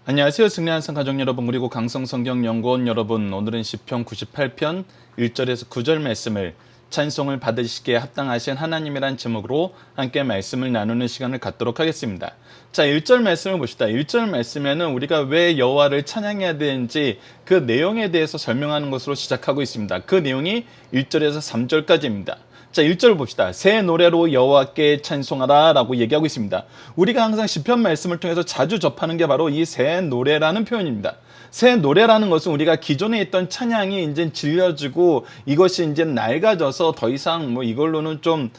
안녕하세요. 승리한산 가족 여러분, 그리고 강성성경연구원 여러분, 오늘은 시편 98편 1절에서 9절 말씀을 찬송을 받으시기에 합당하신 하나님이란 제목으로 함께 말씀을 나누는 시간을 갖도록 하겠습니다. 자, 1절 말씀을 봅시다. 1절 말씀에는 우리가 왜 여호와를 찬양해야 되는지 그 내용에 대해서 설명하는 것으로 시작하고 있습니다. 그 내용이 1절에서 3절까지입니다. 자, 1절 봅시다. 새 노래로 여호와께 찬송하라 라고 얘기하고 있습니다. 우리가 항상 시편 말씀을 통해서 자주 접하는 게 바로 이 새 노래라는 표현입니다. 새 노래라는 것은 우리가 기존에 있던 찬양이 이제 질려지고 이것이 이제 낡아져서 더 이상 이걸로는 좀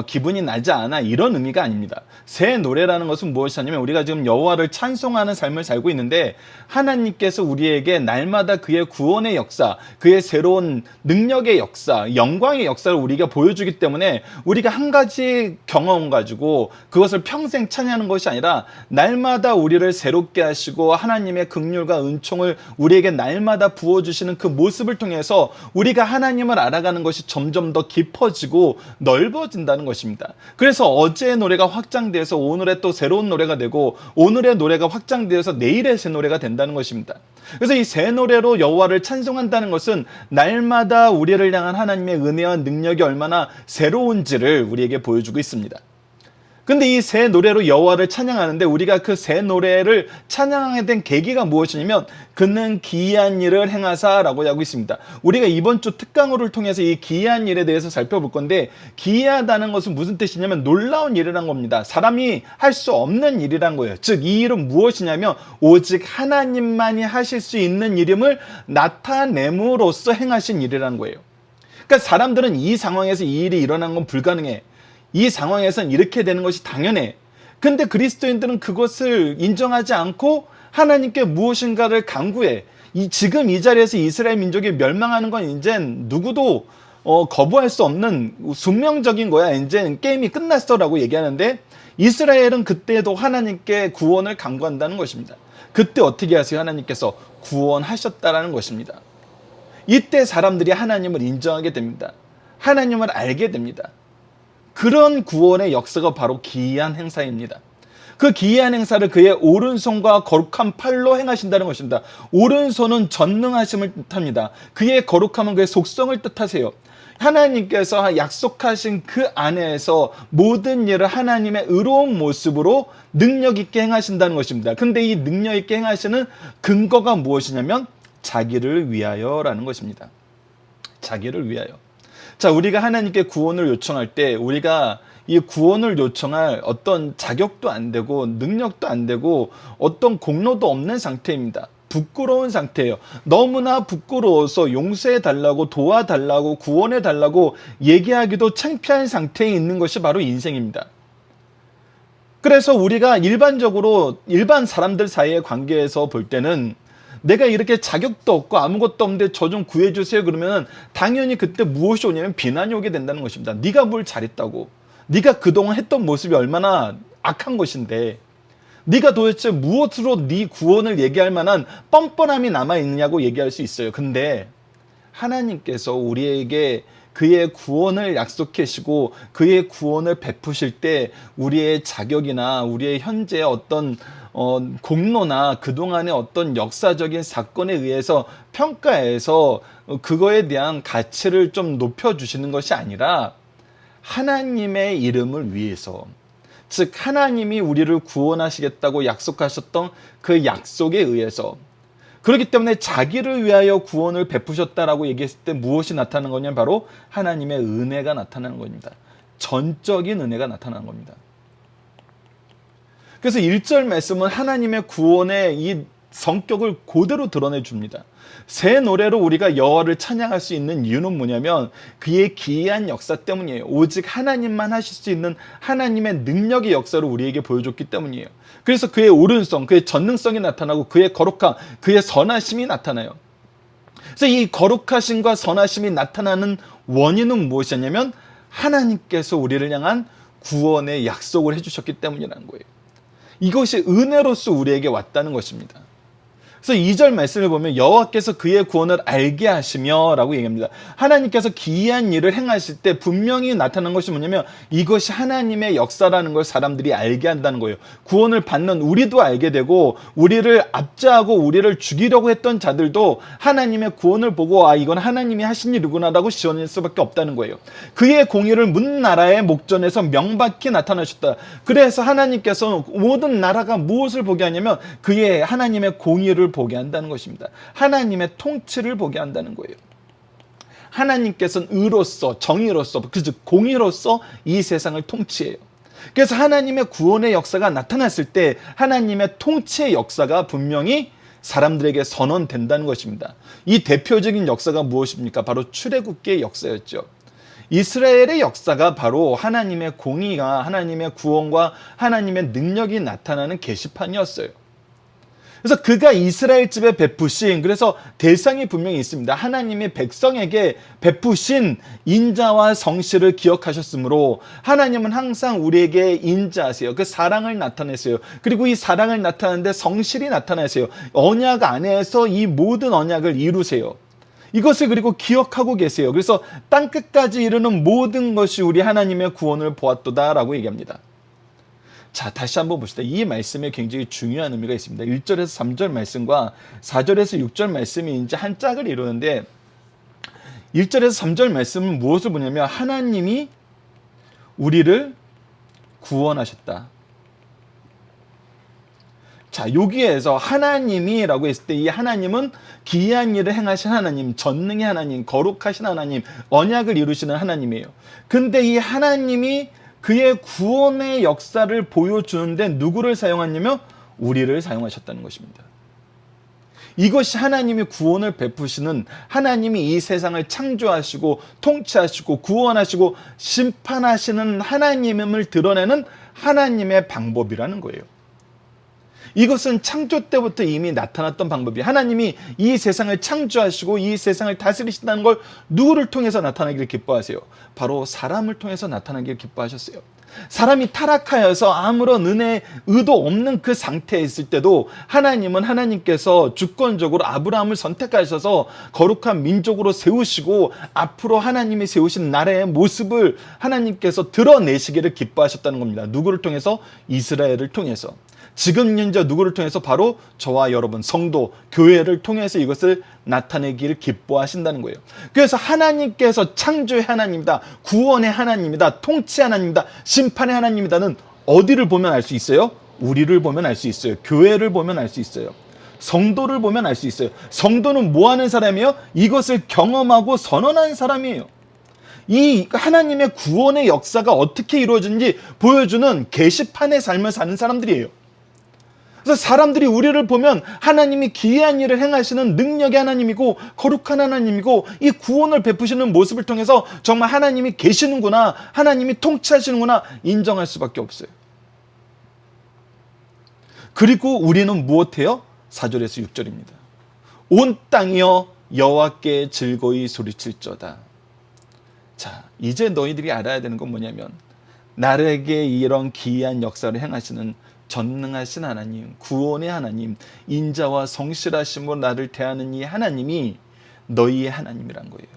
기분이 나지 않아, 이런 의미가 아닙니다. 새 노래라는 것은 무엇이냐면 우리가 지금 여호와를 찬송하는 삶을 살고 있는데 하나님께서 우리에게 날마다 그의 구원의 역사, 그의 새로운 능력의 역사, 영광의 역사를 우리가 보여주기 때문에 우리가 한 가지 경험 가지고 그것을 평생 찬양하는 것이 아니라 날마다 우리를 새롭게 하시고 하나님의 긍휼과 은총을 우리에게 날마다 부어주시는 그 모습을 통해서 우리가 하나님을 알아가는 것이 점점 더 깊어지고 넓어진다는 것입니다. 그래서 어제의 노래가 확장돼서 오늘의 또 새로운 노래가 되고 오늘의 노래가 확장되어서 내일의 새 노래가 된다는 것입니다. 그래서 이 새 노래로 여호와를 찬송한다는 것은 날마다 우리를 향한 하나님의 은혜와 능력이 얼마나 새로운지를 우리에게 보여주고 있습니다. 근데 이 새 노래로 여호와를 찬양하는데 우리가 그 새 노래를 찬양하게 된 계기가 무엇이냐면 그는 기이한 일을 행하사라고 하고 있습니다. 우리가 이번 주 특강호를 통해서 이 기이한 일에 대해서 살펴볼 건데, 기이하다는 것은 무슨 뜻이냐면 놀라운 일이란 겁니다. 사람이 할 수 없는 일이란 거예요. 즉 이 일은 무엇이냐면 오직 하나님만이 하실 수 있는 일임을 나타냄으로써 행하신 일이란 거예요. 그러니까 사람들은 이 상황에서 이 일이 일어난 건 불가능해, 이 상황에선 이렇게 되는 것이 당연해. 근데 그리스도인들은 그것을 인정하지 않고 하나님께 무엇인가를 강구해. 지금 이 자리에서 이스라엘 민족이 멸망하는 건 이제 누구도 거부할 수 없는 숙명적인 거야. 이제 게임이 끝났어라고 얘기하는데 이스라엘은 그때도 하나님께 구원을 강구한다는 것입니다. 그때 어떻게 하세요? 하나님께서 구원하셨다라는 것입니다. 이때 사람들이 하나님을 인정하게 됩니다. 하나님을 알게 됩니다. 그런 구원의 역사가 바로 기이한 행사입니다. 그 기이한 행사를 그의 오른손과 거룩한 팔로 행하신다는 것입니다. 오른손은 전능하심을 뜻합니다. 그의 거룩함은 그의 속성을 뜻하세요. 하나님께서 약속하신 그 안에서 모든 일을 하나님의 의로운 모습으로 능력 있게 행하신다는 것입니다. 근데 이 능력 있게 행하시는 근거가 무엇이냐면 자기를 위하여라는 것입니다. 자기를 위하여. 자, 우리가 하나님께 구원을 요청할 때 우리가 이 구원을 요청할 어떤 자격도 안 되고 능력도 안 되고 어떤 공로도 없는 상태입니다. 부끄러운 상태예요. 너무나 부끄러워서 용서해달라고, 도와달라고, 구원해달라고 얘기하기도 창피한 상태에 있는 것이 바로 인생입니다. 그래서 우리가 일반적으로 일반 사람들 사이의 관계에서 볼 때는 내가 이렇게 자격도 없고 아무것도 없는데 저 좀 구해주세요 그러면 당연히 그때 무엇이 오냐면 비난이 오게 된다는 것입니다. 네가 뭘 잘했다고, 네가 그동안 했던 모습이 얼마나 악한 것인데 네가 도대체 무엇으로 네 구원을 얘기할 만한 뻔뻔함이 남아있느냐고 얘기할 수 있어요. 근데 하나님께서 우리에게 그의 구원을 약속하시고 그의 구원을 베푸실 때 우리의 자격이나 우리의 현재의 어떤 공로나 그동안의 어떤 역사적인 사건에 의해서 평가해서 그거에 대한 가치를 좀 높여주시는 것이 아니라 하나님의 이름을 위해서, 즉 하나님이 우리를 구원하시겠다고 약속하셨던 그 약속에 의해서, 그렇기 때문에 자기를 위하여 구원을 베푸셨다라고 얘기했을 때 무엇이 나타나는 거냐면 바로 하나님의 은혜가 나타나는 겁니다. 전적인 은혜가 나타나는 겁니다. 그래서 1절 말씀은 하나님의 구원의 이 성격을 그대로 드러내 줍니다. 새 노래로 우리가 여호와를 찬양할 수 있는 이유는 뭐냐면 그의 기이한 역사 때문이에요. 오직 하나님만 하실 수 있는 하나님의 능력의 역사를 우리에게 보여줬기 때문이에요. 그래서 그의 오른손, 그의 전능성이 나타나고 그의 거룩함, 그의 선하심이 나타나요. 그래서 이 거룩하심과 선하심이 나타나는 원인은 무엇이냐면 하나님께서 우리를 향한 구원의 약속을 해주셨기 때문이라는 거예요. 이것이 은혜로서 우리에게 왔다는 것입니다. 그래서 2절 말씀을 보면 여호와께서 그의 구원을 알게 하시며 라고 얘기합니다. 하나님께서 기이한 일을 행하실 때 분명히 나타난 것이 뭐냐면 이것이 하나님의 역사라는 걸 사람들이 알게 한다는 거예요. 구원을 받는 우리도 알게 되고 우리를 압제하고 우리를 죽이려고 했던 자들도 하나님의 구원을 보고 아 이건 하나님이 하신 일이구나 라고 지어낼 수밖에 없다는 거예요. 그의 공의를 문 나라의 목전에서 명백히 나타나셨다. 그래서 하나님께서 모든 나라가 무엇을 보게 하냐면 그의 하나님의 공의를 보게 한다는 것입니다. 하나님의 통치를 보게 한다는 거예요. 하나님께서는 의로서 정의로서 즉 공의로서 이 세상을 통치해요. 그래서 하나님의 구원의 역사가 나타났을 때 하나님의 통치의 역사가 분명히 사람들에게 선언된다는 것입니다. 이 대표적인 역사가 무엇입니까? 바로 출애굽기의 역사였죠. 이스라엘의 역사가 바로 하나님의 공의가 하나님의 구원과 하나님의 능력이 나타나는 게시판이었어요. 그래서 그가 이스라엘 집에 베푸신 그래서 대상이 분명히 있습니다. 하나님이 백성에게 베푸신 인자와 성실을 기억하셨으므로 하나님은 항상 우리에게 인자하세요. 그 사랑을 나타내세요. 그리고 이 사랑을 나타내는데 성실이 나타나세요. 언약 안에서 이 모든 언약을 이루세요. 이것을 그리고 기억하고 계세요. 그래서 땅끝까지 이르는 모든 것이 우리 하나님의 구원을 보았도다라고 얘기합니다. 자, 다시 한번 봅시다. 이 말씀에 굉장히 중요한 의미가 있습니다. 1절에서 3절 말씀과 4절에서 6절 말씀이 이제 한 짝을 이루는데 1절에서 3절 말씀은 무엇을 보냐면 하나님이 우리를 구원하셨다. 자, 여기에서 하나님이라고 했을 때 이 하나님은 기이한 일을 행하신 하나님, 전능의 하나님, 거룩하신 하나님, 언약을 이루시는 하나님이에요. 근데 이 하나님이 그의 구원의 역사를 보여주는데 누구를 사용하냐면 우리를 사용하셨다는 것입니다. 이것이 하나님이 구원을 베푸시는 하나님이 이 세상을 창조하시고 통치하시고 구원하시고 심판하시는 하나님임을 드러내는 하나님의 방법이라는 거예요. 이것은 창조 때부터 이미 나타났던 방법이에요. 하나님이 이 세상을 창조하시고 이 세상을 다스리신다는 걸 누구를 통해서 나타나기를 기뻐하세요? 바로 사람을 통해서 나타나기를 기뻐하셨어요. 사람이 타락하여서 아무런 은혜, 의도 없는 그 상태에 있을 때도 하나님은 하나님께서 주권적으로 아브라함을 선택하셔서 거룩한 민족으로 세우시고 앞으로 하나님이 세우신 나라의 모습을 하나님께서 드러내시기를 기뻐하셨다는 겁니다. 누구를 통해서? 이스라엘을 통해서. 지금 현재 누구를 통해서? 바로 저와 여러분 성도 교회를 통해서 이것을 나타내기를 기뻐하신다는 거예요. 그래서 하나님께서 창조의 하나님이다, 구원의 하나님이다, 통치 하나님이다, 심판의 하나님이다는 어디를 보면 알 수 있어요? 우리를 보면 알 수 있어요. 교회를 보면 알 수 있어요. 성도를 보면 알 수 있어요. 성도는 뭐 하는 사람이에요? 이것을 경험하고 선언하는 사람이에요. 이 하나님의 구원의 역사가 어떻게 이루어지는지 보여주는 게시판의 삶을 사는 사람들이에요. 그래서 사람들이 우리를 보면 하나님이 기이한 일을 행하시는 능력의 하나님이고 거룩한 하나님이고 이 구원을 베푸시는 모습을 통해서 정말 하나님이 계시는구나, 하나님이 통치하시는구나 인정할 수밖에 없어요. 그리고 우리는 무엇해요? 4절에서 6절입니다. 온 땅이여 여호와께 즐거이 소리칠저다. 자, 이제 너희들이 알아야 되는 건 뭐냐면 나에게 이런 기이한 역사를 행하시는 전능하신 하나님, 구원의 하나님, 인자와 성실하심으로 나를 대하는 이 하나님이 너희의 하나님이란 거예요.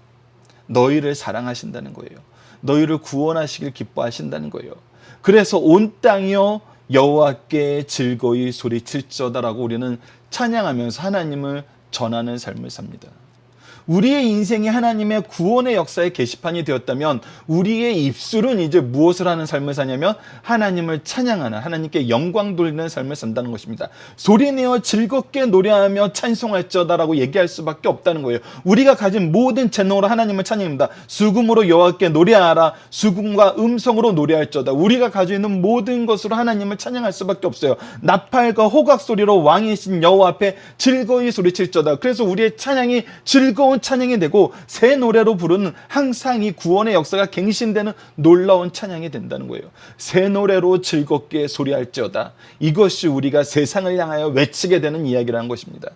너희를 사랑하신다는 거예요. 너희를 구원하시길 기뻐하신다는 거예요. 그래서 온 땅이여 여호와께 즐거이 소리칠저다라고 우리는 찬양하면서 하나님을 전하는 삶을 삽니다. 우리의 인생이 하나님의 구원의 역사의 게시판이 되었다면 우리의 입술은 이제 무엇을 하는 삶을 사냐면 하나님을 찬양하는, 하나님께 영광 돌리는 삶을 산다는 것입니다. 소리내어 즐겁게 노래하며 찬송할지어다라고 얘기할 수밖에 없다는 거예요. 우리가 가진 모든 재능으로 하나님을 찬양합니다. 수금으로 여호와께 노래하라. 수금과 음성으로 노래할지어다. 우리가 가지고 있는 모든 것으로 하나님을 찬양할 수밖에 없어요. 나팔과 호각 소리로 왕이신 여호와 앞에 즐거이 소리칠지어다. 그래서 우리의 찬양이 즐거운 찬양이 되고 새 노래로 부르는 항상 이 구원의 역사가 갱신되는 놀라운 찬양이 된다는 거예요. 새 노래로 즐겁게 소리할지어다. 이것이 우리가 세상을 향하여 외치게 되는 이야기라는 것입니다.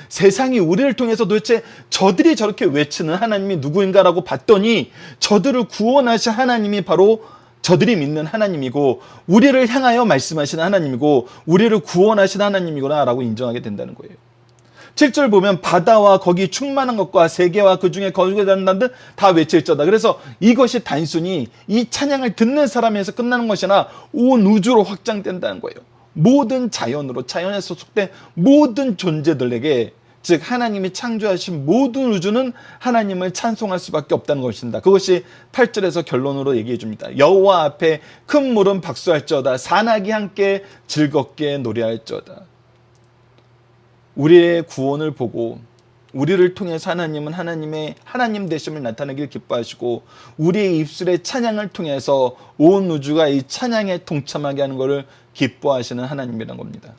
세상이 우리를 통해서 도대체 저들이 저렇게 외치는 하나님이 누구인가라고 봤더니 저들을 구원하신 하나님이 바로 저들이 믿는 하나님이고 우리를 향하여 말씀하시는 하나님이고 우리를 구원하시는 하나님이구나 라고 인정하게 된다는 거예요. 7절 보면 바다와 거기 충만한 것과 세계와 그 중에 거주게 된다는 듯 다 외칠저다. 그래서 이것이 단순히 이 찬양을 듣는 사람에서 끝나는 것이 아니라 온 우주로 확장된다는 거예요. 모든 자연으로, 자연에 소속된 모든 존재들에게, 즉 하나님이 창조하신 모든 우주는 하나님을 찬송할 수밖에 없다는 것입니다. 그것이 8절에서 결론으로 얘기해 줍니다. 여호와 앞에 큰 물은 박수할지어다, 산악이 함께 즐겁게 노래할지어다. 우리의 구원을 보고 우리를 통해서 하나님은 하나님 되심을 나타내길 기뻐하시고 우리의 입술의 찬양을 통해서 온 우주가 이 찬양에 동참하게 하는 것을 기뻐하시는 하나님이라는 겁니다.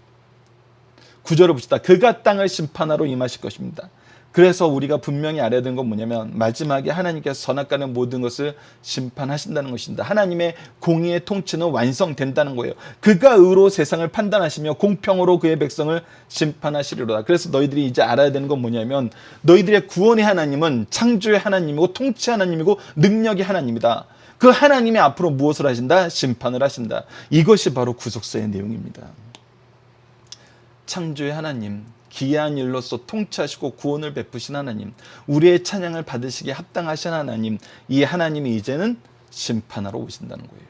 9절을 봅시다. 그가 땅을 심판하러 임하실 것입니다. 그래서 우리가 분명히 알아야 되는 건 뭐냐면 마지막에 하나님께서 선악과는 모든 것을 심판하신다는 것입니다. 하나님의 공의의 통치는 완성된다는 거예요. 그가 의로 세상을 판단하시며 공평으로 그의 백성을 심판하시리로다. 그래서 너희들이 이제 알아야 되는 건 뭐냐면 너희들의 구원의 하나님은 창조의 하나님이고 통치 하나님이고 능력의 하나님이다. 그 하나님이 앞으로 무엇을 하신다? 심판을 하신다. 이것이 바로 구속사의 내용입니다. 창조의 하나님, 기이한 일로서 통치하시고 구원을 베푸신 하나님, 우리의 찬양을 받으시기에 합당하신 하나님, 이 하나님이 이제는 심판하러 오신다는 거예요.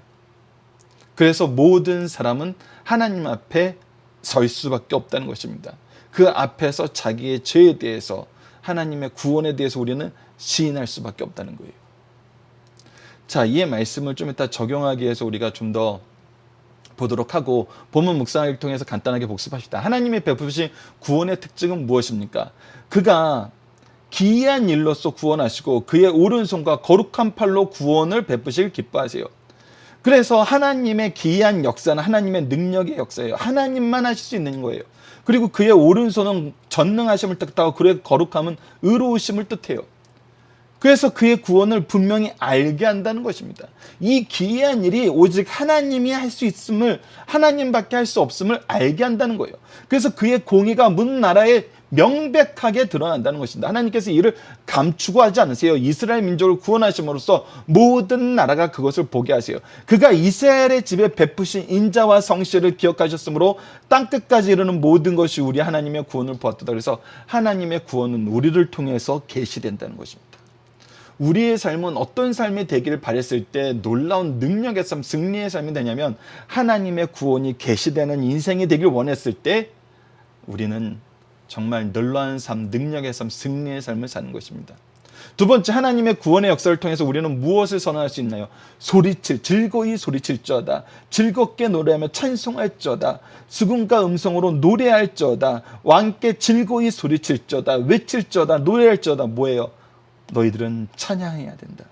그래서 모든 사람은 하나님 앞에 설 수밖에 없다는 것입니다. 그 앞에서 자기의 죄에 대해서, 하나님의 구원에 대해서 우리는 시인할 수밖에 없다는 거예요. 자, 이 말씀을 좀 이따 적용하기 위해서 우리가 좀 더 보도록 하고 본문 묵상을 통해서 간단하게 복습합시다. 하나님의 베푸신 구원의 특징은 무엇입니까? 그가 기이한 일로서 구원하시고 그의 오른손과 거룩한 팔로 구원을 베푸시길 기뻐하세요. 그래서 하나님의 기이한 역사는 하나님의 능력의 역사예요. 하나님만 하실 수 있는 거예요. 그리고 그의 오른손은 전능하심을 뜻하고 그의 거룩함은 의로우심을 뜻해요. 그래서 그의 구원을 분명히 알게 한다는 것입니다. 이 기이한 일이 오직 하나님이 할 수 있음을, 하나님밖에 할 수 없음을 알게 한다는 거예요. 그래서 그의 공의가 문 나라에 명백하게 드러난다는 것입니다. 하나님께서 이를 감추고 하지 않으세요. 이스라엘 민족을 구원하심으로써 모든 나라가 그것을 보게 하세요. 그가 이스라엘의 집에 베푸신 인자와 성실을 기억하셨으므로 땅끝까지 이르는 모든 것이 우리 하나님의 구원을 보았도다. 그래서 하나님의 구원은 우리를 통해서 계시된다는 것입니다. 우리의 삶은 어떤 삶이 되기를 바랬을 때 놀라운 능력의 삶, 승리의 삶이 되냐면 하나님의 구원이 계시되는 인생이 되길 원했을 때 우리는 정말 놀라운 삶, 능력의 삶, 승리의 삶을 사는 것입니다. 두 번째, 하나님의 구원의 역사를 통해서 우리는 무엇을 선언할 수 있나요? 즐거이 소리칠지어다. 즐겁게 노래하며 찬송할지어다. 수금과 음성으로 노래할지어다. 왕께 즐거이 소리칠지어다. 외칠지어다. 노래할지어다. 뭐예요? 너희들은 찬양해야 된다.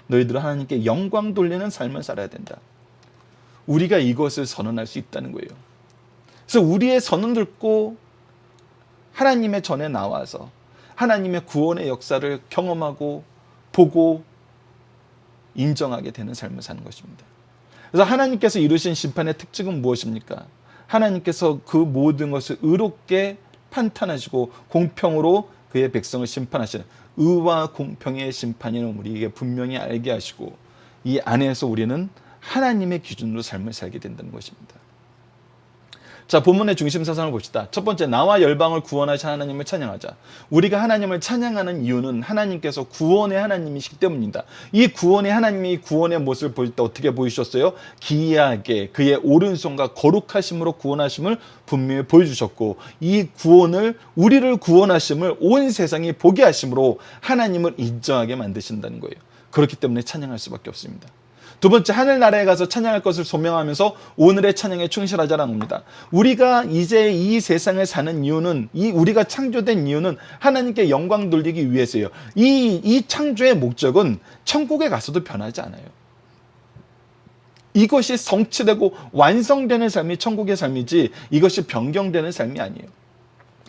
너희들은 하나님께 영광 돌리는 삶을 살아야 된다. 우리가 이것을 선언할 수 있다는 거예요. 그래서 우리의 선언 듣고 하나님의 전에 나와서 하나님의 구원의 역사를 경험하고 보고 인정하게 되는 삶을 사는 것입니다. 그래서 하나님께서 이루신 심판의 특징은 무엇입니까? 하나님께서 그 모든 것을 의롭게 판단하시고 공평으로 그의 백성을 심판하시는 의와 공평의 심판이는 우리에게 분명히 알게 하시고 이 안에서 우리는 하나님의 기준으로 삶을 살게 된다는 것입니다. 자, 본문의 중심 사상을 봅시다. 첫 번째, 나와 열방을 구원하신 하나님을 찬양하자. 우리가 하나님을 찬양하는 이유는 하나님께서 구원의 하나님이시기 때문입니다. 이 구원의 하나님이 구원의 모습을 보일 때 어떻게 보이셨어요? 기이하게 그의 오른손과 거룩하심으로 구원하심을 분명히 보여주셨고 이 구원을, 우리를 구원하심을 온 세상이 보게 하심으로 하나님을 인정하게 만드신다는 거예요. 그렇기 때문에 찬양할 수밖에 없습니다. 두 번째, 하늘나라에 가서 찬양할 것을 소명하면서 오늘의 찬양에 충실하자라는 겁니다. 우리가 이제 이 세상을 사는 이유는, 우리가 창조된 이유는 하나님께 영광 돌리기 위해서예요. 이 창조의 목적은 천국에 가서도 변하지 않아요. 이것이 성취되고 완성되는 삶이 천국의 삶이지 이것이 변경되는 삶이 아니에요.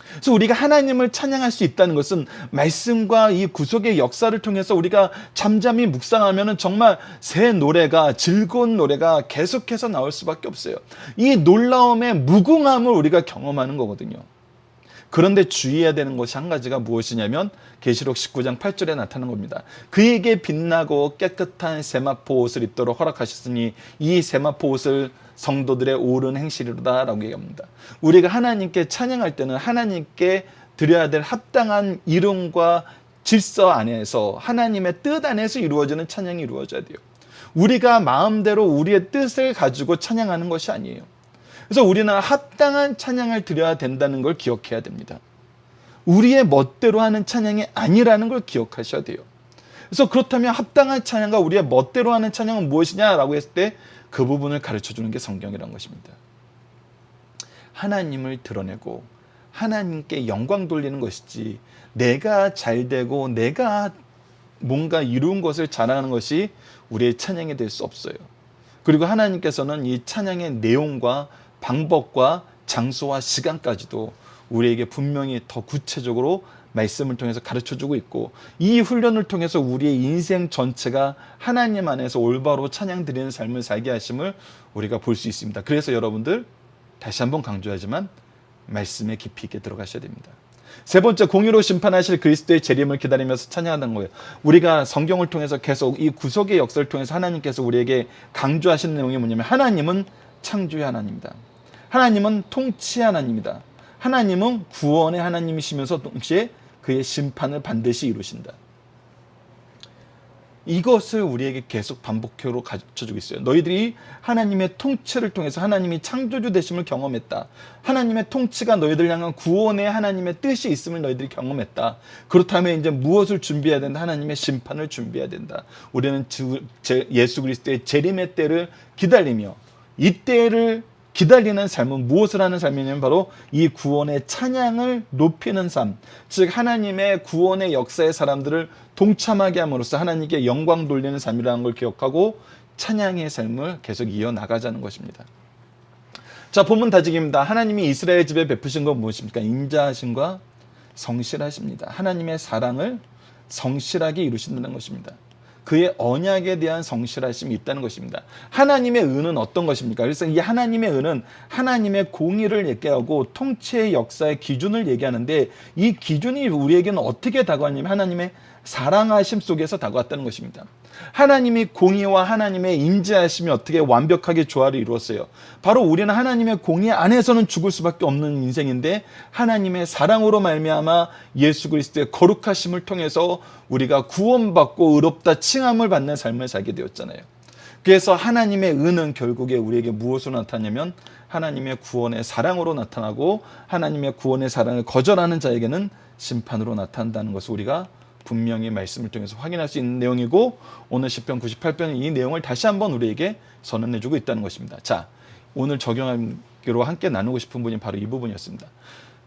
그래서 우리가 하나님을 찬양할 수 있다는 것은 말씀과 이 구속의 역사를 통해서 우리가 잠잠히 묵상하면 정말 새 노래가, 즐거운 노래가 계속해서 나올 수밖에 없어요. 이 놀라움의 무궁함을 우리가 경험하는 거거든요. 그런데 주의해야 되는 것이 한 가지가 무엇이냐면 계시록 19장 8절에 나타나는 겁니다. 그에게 빛나고 깨끗한 세마포 옷을 입도록 허락하셨으니 이 세마포 옷을 성도들의 옳은 행실이로다 라고 얘기합니다. 우리가 하나님께 찬양할 때는 하나님께 드려야 될 합당한 이름과 질서 안에서 하나님의 뜻 안에서 이루어지는 찬양이 이루어져야 돼요. 우리가 마음대로 우리의 뜻을 가지고 찬양하는 것이 아니에요. 그래서 우리는 합당한 찬양을 드려야 된다는 걸 기억해야 됩니다. 우리의 멋대로 하는 찬양이 아니라는 걸 기억하셔야 돼요. 그래서 그렇다면 합당한 찬양과 우리의 멋대로 하는 찬양은 무엇이냐라고 했을 때 그 부분을 가르쳐주는 게 성경이라는 것입니다. 하나님을 드러내고 하나님께 영광 돌리는 것이지 내가 잘되고 내가 뭔가 이룬 것을 자랑하는 것이 우리의 찬양이 될 수 없어요. 그리고 하나님께서는 이 찬양의 내용과 방법과 장소와 시간까지도 우리에게 분명히 더 구체적으로 말씀을 통해서 가르쳐주고 있고 이 훈련을 통해서 우리의 인생 전체가 하나님 안에서 올바로 찬양 드리는 삶을 살게 하심을 우리가 볼 수 있습니다. 그래서 여러분들 다시 한번 강조하지만 말씀에 깊이 있게 들어가셔야 됩니다. 세 번째, 공의로 심판하실 그리스도의 재림을 기다리면서 찬양하는 거예요. 우리가 성경을 통해서 계속 이 구속의 역사를 통해서 하나님께서 우리에게 강조하시는 내용이 뭐냐면 하나님은 창조의 하나님이다. 하나님은 통치의 하나님이다. 하나님은 구원의 하나님이시면서 동시에 그의 심판을 반드시 이루신다. 이것을 우리에게 계속 반복적으로 가르쳐주고 있어요. 너희들이 하나님의 통치를 통해서 하나님이 창조주 되심을 경험했다. 하나님의 통치가 너희들 향한 구원의 하나님의 뜻이 있음을 너희들이 경험했다. 그렇다면 이제 무엇을 준비해야 된다? 하나님의 심판을 준비해야 된다. 우리는 예수 그리스도의 재림의 때를 기다리며 이 때를 기다리는 삶은 무엇을 하는 삶이냐면 바로 이 구원의 찬양을 높이는 삶, 즉 하나님의 구원의 역사의 사람들을 동참하게 함으로써 하나님께 영광 돌리는 삶이라는 걸 기억하고 찬양의 삶을 계속 이어나가자는 것입니다. 자, 본문 다지기입니다. 하나님이 이스라엘 집에 베푸신 건 무엇입니까? 인자하심과 성실하십니다. 하나님의 사랑을 성실하게 이루신다는 것입니다. 그의 언약에 대한 성실하심이 있다는 것입니다. 하나님의 은은 어떤 것입니까? 그래서 이 하나님의 은은 하나님의 공의를 얘기하고 통치의 역사의 기준을 얘기하는데 이 기준이 우리에게는 어떻게 다가왔냐면 하나님의 사랑하심 속에서 다가왔다는 것입니다. 하나님이 공의와 하나님의 인자하심이 어떻게 완벽하게 조화를 이루었어요. 바로 우리는 하나님의 공의 안에서는 죽을 수밖에 없는 인생인데 하나님의 사랑으로 말미암아 예수 그리스도의 거룩하심을 통해서 우리가 구원받고 의롭다 칭함을 받는 삶을 살게 되었잖아요. 그래서 하나님의 은은 결국에 우리에게 무엇으로 나타나냐면 하나님의 구원의 사랑으로 나타나고 하나님의 구원의 사랑을 거절하는 자에게는 심판으로 나타난다는 것을 우리가 분명히 말씀을 통해서 확인할 수 있는 내용이고 오늘 시편 98편은 이 내용을 다시 한번 우리에게 선언해주고 있다는 것입니다. 자, 오늘 적용하기로 함께 나누고 싶은 부분이 바로 이 부분이었습니다.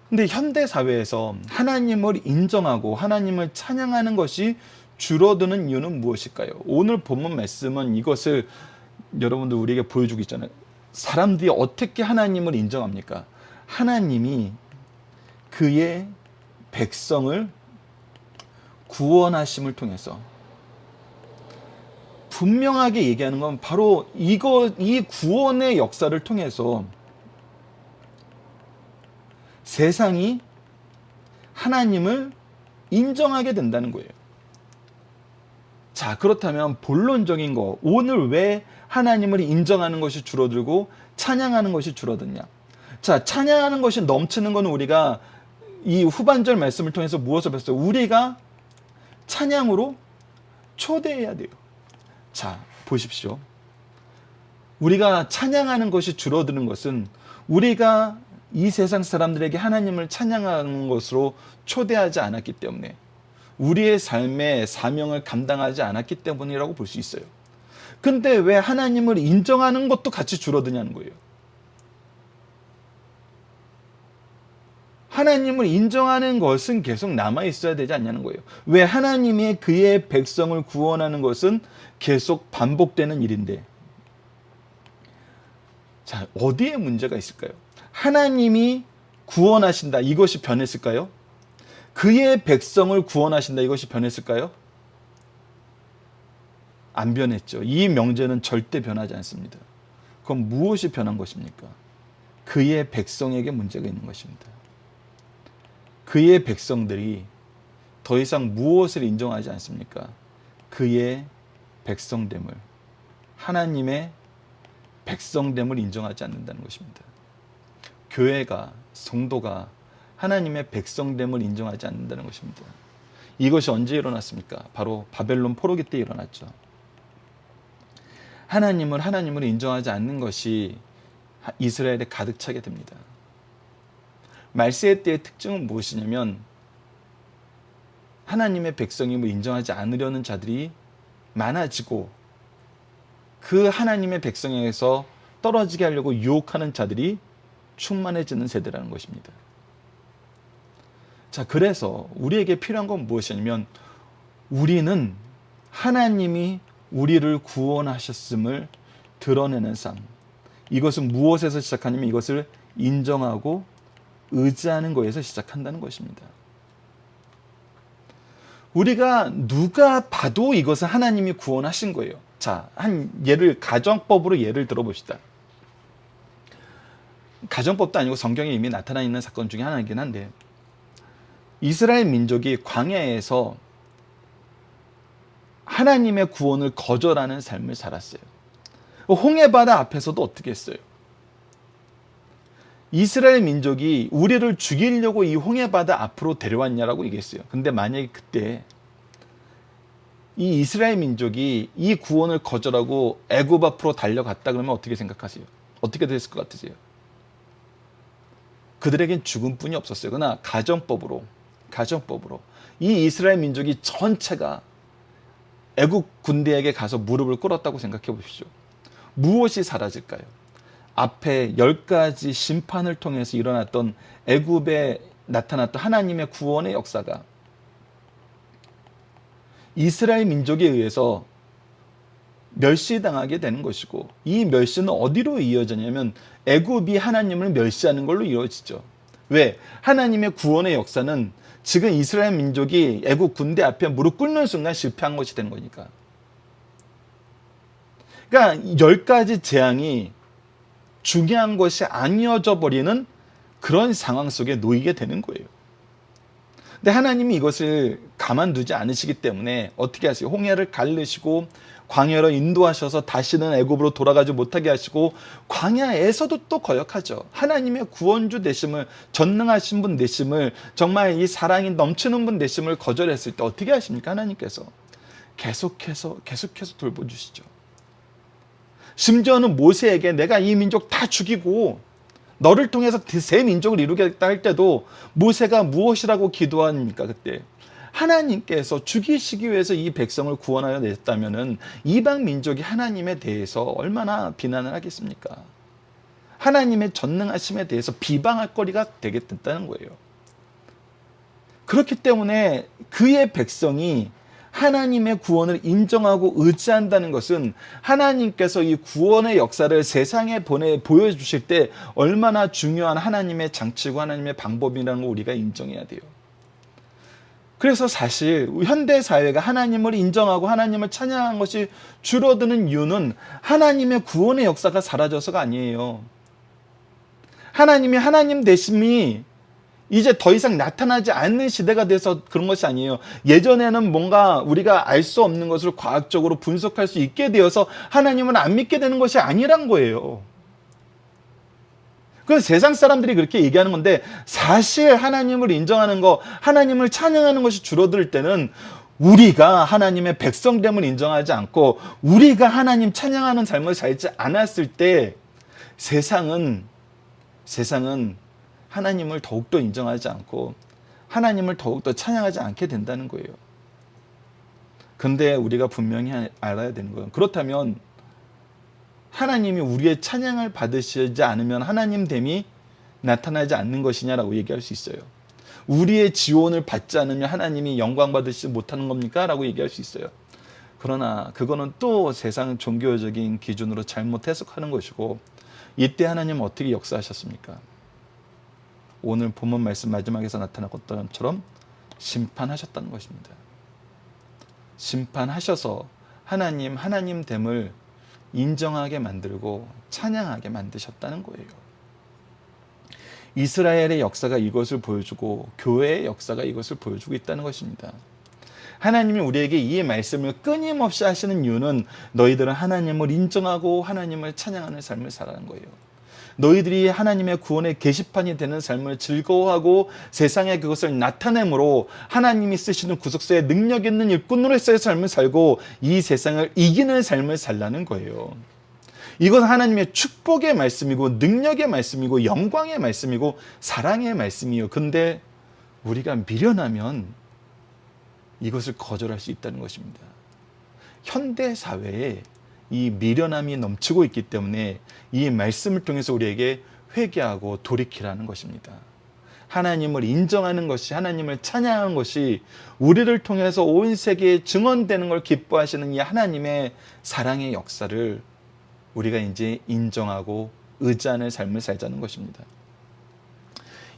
근데 현대 사회에서 하나님을 인정하고 하나님을 찬양하는 것이 줄어드는 이유는 무엇일까요? 오늘 본문 말씀은 이것을 여러분들 우리에게 보여주고 있잖아요. 사람들이 어떻게 하나님을 인정합니까? 하나님이 그의 백성을 구원하심을 통해서 분명하게 얘기하는 건 바로 이 구원의 역사를 통해서 세상이 하나님을 인정하게 된다는 거예요. 자, 그렇다면 본론적인 거, 오늘 왜 하나님을 인정하는 것이 줄어들고 찬양하는 것이 줄어드냐? 자, 찬양하는 것이 넘치는 것은 우리가 이 후반절 말씀을 통해서 무엇을 봤어요? 우리가 찬양으로 초대해야 돼요. 자, 보십시오. 우리가 찬양하는 것이 줄어드는 것은 우리가 이 세상 사람들에게 하나님을 찬양하는 것으로 초대하지 않았기 때문에 우리의 삶의 사명을 감당하지 않았기 때문이라고 볼 수 있어요. 근데 왜 하나님을 인정하는 것도 같이 줄어드냐는 거예요. 하나님을 인정하는 것은 계속 남아있어야 되지 않냐는 거예요. 왜 하나님이 그의 백성을 구원하는 것은 계속 반복되는 일인데. 자, 어디에 문제가 있을까요? 하나님이 구원하신다. 이것이 변했을까요? 그의 백성을 구원하신다. 이것이 변했을까요? 안 변했죠. 이 명제는 절대 변하지 않습니다. 그럼 무엇이 변한 것입니까? 그의 백성에게 문제가 있는 것입니다. 그의 백성들이 더 이상 무엇을 인정하지 않습니까? 그의 백성됨을, 하나님의 백성됨을 인정하지 않는다는 것입니다. 교회가, 성도가 하나님의 백성됨을 인정하지 않는다는 것입니다. 이것이 언제 일어났습니까? 바로 바벨론 포로기 때 일어났죠. 하나님을 인정하지 않는 것이 이스라엘에 가득 차게 됩니다. 말세 때의 특징은 무엇이냐면 하나님의 백성임을 인정하지 않으려는 자들이 많아지고 그 하나님의 백성에서 떨어지게 하려고 유혹하는 자들이 충만해지는 세대라는 것입니다. 자, 그래서 우리에게 필요한 건 무엇이냐면 우리는 하나님이 우리를 구원하셨음을 드러내는 삶. 이것은 무엇에서 시작하냐면 이것을 인정하고 의지하는 것에서 시작한다는 것입니다. 우리가 누가 봐도 이것은 하나님이 구원하신 거예요. 자, 가정법으로 예를 들어봅시다. 가정법도 아니고 성경에 이미 나타나 있는 사건 중에 하나이긴 한데 이스라엘 민족이 광야에서 하나님의 구원을 거절하는 삶을 살았어요. 홍해바다 앞에서도 어떻게 했어요? 이스라엘 민족이 우리를 죽이려고 이 홍해바다 앞으로 데려왔냐라고 얘기했어요. 근데 만약에 그때 이 이스라엘 민족이 이 구원을 거절하고 애굽 앞으로 달려갔다 그러면 어떻게 생각하세요? 어떻게 됐을 것 같으세요? 그들에겐 죽음뿐이 없었어요. 그러나 가정법으로 이 이스라엘 민족이 전체가 애굽 군대에게 가서 무릎을 꿇었다고 생각해 보십시오. 무엇이 사라질까요? 앞에 10가지 심판을 통해서 일어났던 애굽에 나타났던 하나님의 구원의 역사가 이스라엘 민족에 의해서 멸시당하게 되는 것이고 이 멸시는 어디로 이어지냐면 애굽이 하나님을 멸시하는 걸로 이어지죠. 왜? 하나님의 구원의 역사는 지금 이스라엘 민족이 애굽 군대 앞에 무릎 꿇는 순간 실패한 것이 되는 거니까. 그러니까 10가지 재앙이 중요한 것이 아니어져 버리는 그런 상황 속에 놓이게 되는 거예요. 근데 하나님이 이것을 가만두지 않으시기 때문에 어떻게 하세요? 홍해를 가르시고 광야로 인도하셔서 다시는 애굽으로 돌아가지 못하게 하시고 광야에서도 또 거역하죠. 하나님의 구원주 되심을, 전능하신 분 되심을, 정말 이 사랑이 넘치는 분 되심을 거절했을 때 어떻게 하십니까? 하나님께서 계속해서 돌보주시죠. 심지어는 모세에게 내가 이 민족 다 죽이고 너를 통해서 새 민족을 이루겠다 할 때도 모세가 무엇이라고 기도합니까? 그때 하나님께서 죽이시기 위해서 이 백성을 구원하여 냈다면은 이방 민족이 하나님에 대해서 얼마나 비난을 하겠습니까? 하나님의 전능하심에 대해서 비방할 거리가 되게 됐다는 거예요. 그렇기 때문에 그의 백성이 하나님의 구원을 인정하고 의지한다는 것은 하나님께서 이 구원의 역사를 세상에 보여주실 때 얼마나 중요한 하나님의 장치고 하나님의 방법이라는 걸 우리가 인정해야 돼요. 그래서 사실 현대 사회가 하나님을 인정하고 하나님을 찬양한 것이 줄어드는 이유는 하나님의 구원의 역사가 사라져서가 아니에요. 하나님이 하나님 되심이 이제 더 이상 나타나지 않는 시대가 돼서 그런 것이 아니에요. 예전에는 뭔가 우리가 알 수 없는 것을 과학적으로 분석할 수 있게 되어서 하나님을 안 믿게 되는 것이 아니란 거예요. 그래서 세상 사람들이 그렇게 얘기하는 건데 사실 하나님을 인정하는 거, 하나님을 찬양하는 것이 줄어들 때는 우리가 하나님의 백성됨을 인정하지 않고 우리가 하나님 찬양하는 삶을 살지 않았을 때 세상은 하나님을 더욱더 인정하지 않고 하나님을 더욱더 찬양하지 않게 된다는 거예요. 근데 우리가 분명히 알아야 되는 거예요. 그렇다면 하나님이 우리의 찬양을 받으시지 않으면 하나님됨이 나타나지 않는 것이냐라고 얘기할 수 있어요. 우리의 지원을 받지 않으면 하나님이 영광 받으시지 못하는 겁니까? 라고 얘기할 수 있어요. 그러나 그거는 또 세상 종교적인 기준으로 잘못 해석하는 것이고 이때 하나님은 어떻게 역사하셨습니까? 오늘 본문 말씀 마지막에서 나타난 것처럼 심판하셨다는 것입니다. 심판하셔서 하나님됨을 인정하게 만들고 찬양하게 만드셨다는 거예요. 이스라엘의 역사가 이것을 보여주고 교회의 역사가 이것을 보여주고 있다는 것입니다. 하나님이 우리에게 이 말씀을 끊임없이 하시는 이유는 너희들은 하나님을 인정하고 하나님을 찬양하는 삶을 살아가는 거예요. 너희들이 하나님의 구원의 게시판이 되는 삶을 즐거워하고 세상에 그것을 나타내므로 하나님이 쓰시는 구속사의 능력 있는 일꾼으로서의 삶을 살고 이 세상을 이기는 삶을 살라는 거예요. 이건 하나님의 축복의 말씀이고 능력의 말씀이고 영광의 말씀이고 사랑의 말씀이에요. 근데 우리가 미련하면 이것을 거절할 수 있다는 것입니다. 현대 사회에 이 미련함이 넘치고 있기 때문에 이 말씀을 통해서 우리에게 회개하고 돌이키라는 것입니다. 하나님을 인정하는 것이, 하나님을 찬양하는 것이 우리를 통해서 온 세계에 증언되는 걸 기뻐하시는 이 하나님의 사랑의 역사를 우리가 이제 인정하고 의지하는 삶을 살자는 것입니다.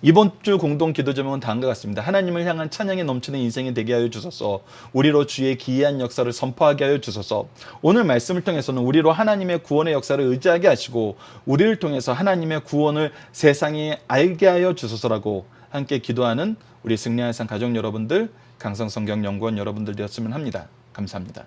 이번 주 공동 기도 제목은 다음과 같습니다. 하나님을 향한 찬양이 넘치는 인생이 되게 하여 주소서. 우리로 주의 기이한 역사를 선포하게 하여 주소서. 오늘 말씀을 통해서는 우리로 하나님의 구원의 역사를 의지하게 하시고 우리를 통해서 하나님의 구원을 세상에 알게 하여 주소서라고 함께 기도하는 우리 승리의 산 가족 여러분들, 강성성경연구원 여러분들 되었으면 합니다. 감사합니다.